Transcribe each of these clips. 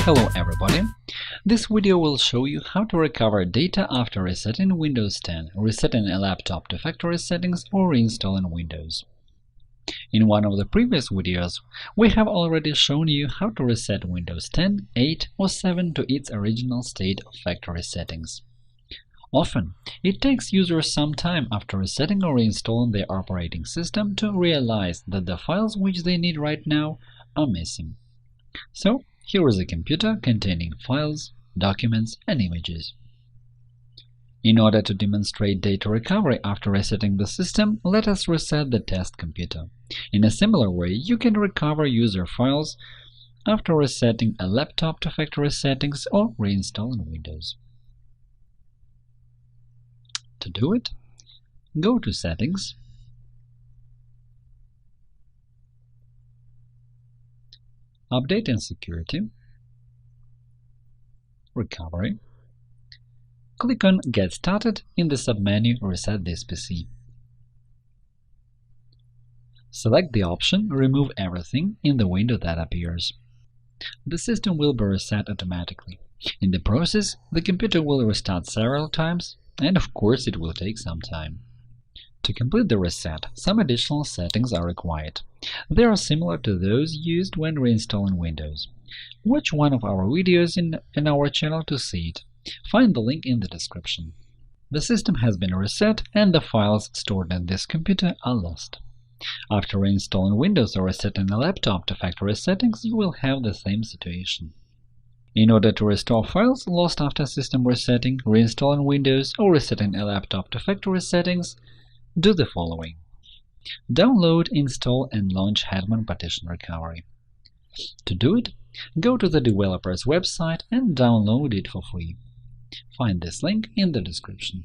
Hello everybody! This video will show you how to recover data after resetting Windows 10, resetting a laptop to factory settings, or reinstalling Windows. In one of the previous videos, we have already shown you how to reset Windows 10, 8 or 7 to its original state of factory settings. Often, it takes users some time after resetting or reinstalling their operating system to realize that the files which they need right now are missing. So, here is a computer containing files, documents, and images. In order to demonstrate data recovery after resetting the system, let us reset the test computer. In a similar way, you can recover user files after resetting a laptop to factory settings or reinstalling Windows. To do it, go to Settings, Update and Security, Recovery. Click on Get Started in the submenu Reset this PC. Select the option Remove Everything in the window that appears. The system will be reset automatically. In the process, the computer will restart several times, and of course it will take some time. To complete the reset, some additional settings are required. They are similar to those used when reinstalling Windows. Watch one of our videos in our channel to see it. Find the link in the description. The system has been reset and the files stored in this computer are lost. After reinstalling Windows or resetting a laptop to factory settings, you will have the same situation. In order to restore files lost after system resetting, reinstalling Windows, or resetting a laptop to factory settings, do the following. Download, install, and launch Hetman Partition Recovery. To do it, go to the developer's website and download it for free. Find this link in the description.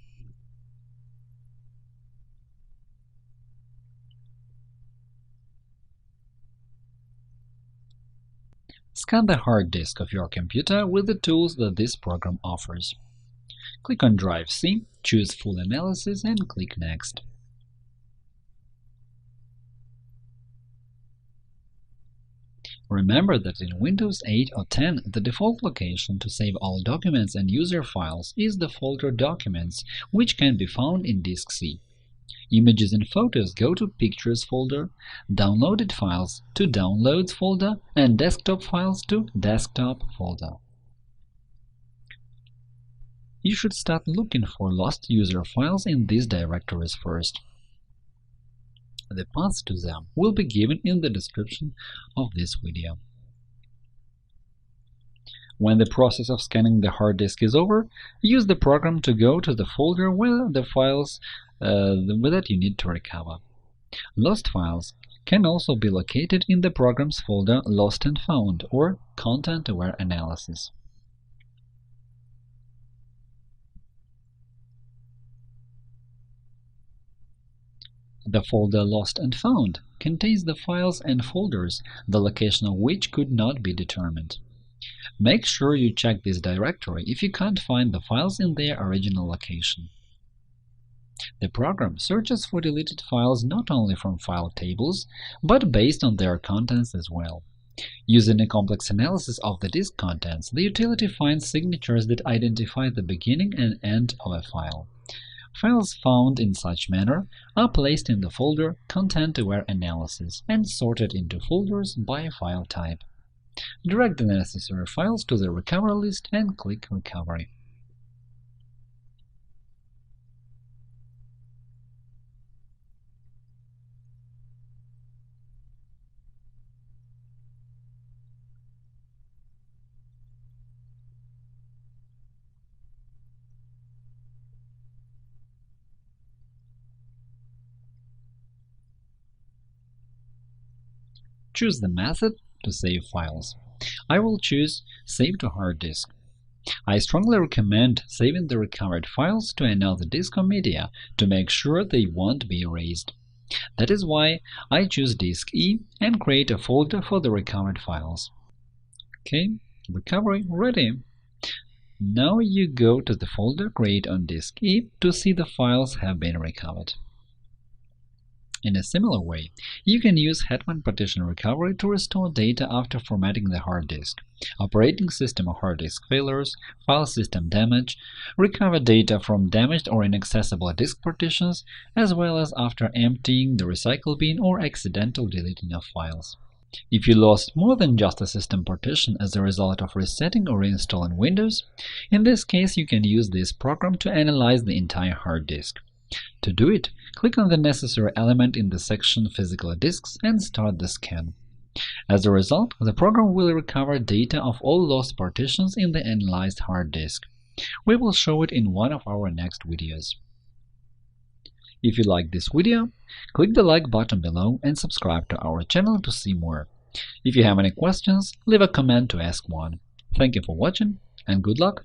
Scan the hard disk of your computer with the tools that this program offers. Click on Drive C, choose Full Analysis and click Next. Remember that in Windows 8 or 10, the default location to save all documents and user files is the folder Documents, which can be found in Disk C. Images and photos go to Pictures folder, downloaded files to Downloads folder, and desktop files to Desktop folder. You should start looking for lost user files in these directories first. The paths to them will be given in the description of this video. When the process of scanning the hard disk is over, use the program to go to the folder where the files that you need to recover. Lost files can also be located in the program's folder Lost and Found or Content-Aware Analysis. The folder Lost and Found contains the files and folders, the location of which could not be determined. Make sure you check this directory if you can't find the files in their original location. The program searches for deleted files not only from file tables, but based on their contents as well. Using a complex analysis of the disk contents, the utility finds signatures that identify the beginning and end of a file. Files found in such manner are placed in the folder Content-Aware Analysis and sorted into folders by file type. Drag the necessary files to the recovery list and click Recovery. Choose the method to save files. I will choose Save to Hard Disk. I strongly recommend saving the recovered files to another disk or media to make sure they won't be erased. That is why I choose Disk E and create a folder for the recovered files. OK, recovery ready. Now you go to the folder Create on Disk E to see the files have been recovered. In a similar way, you can use Hetman Partition Recovery to restore data after formatting the hard disk, operating system or hard disk failures, file system damage, recover data from damaged or inaccessible disk partitions, as well as after emptying the recycle bin or accidental deleting of files. If you lost more than just a system partition as a result of resetting or reinstalling Windows, in this case you can use this program to analyze the entire hard disk. To do it, click on the necessary element in the section Physical Disks and start the scan. As a result, the program will recover data of all lost partitions in the analyzed hard disk. We will show it in one of our next videos. If you like this video, click the like button below and subscribe to our channel to see more. If you have any questions, leave a comment to ask one. Thank you for watching and good luck!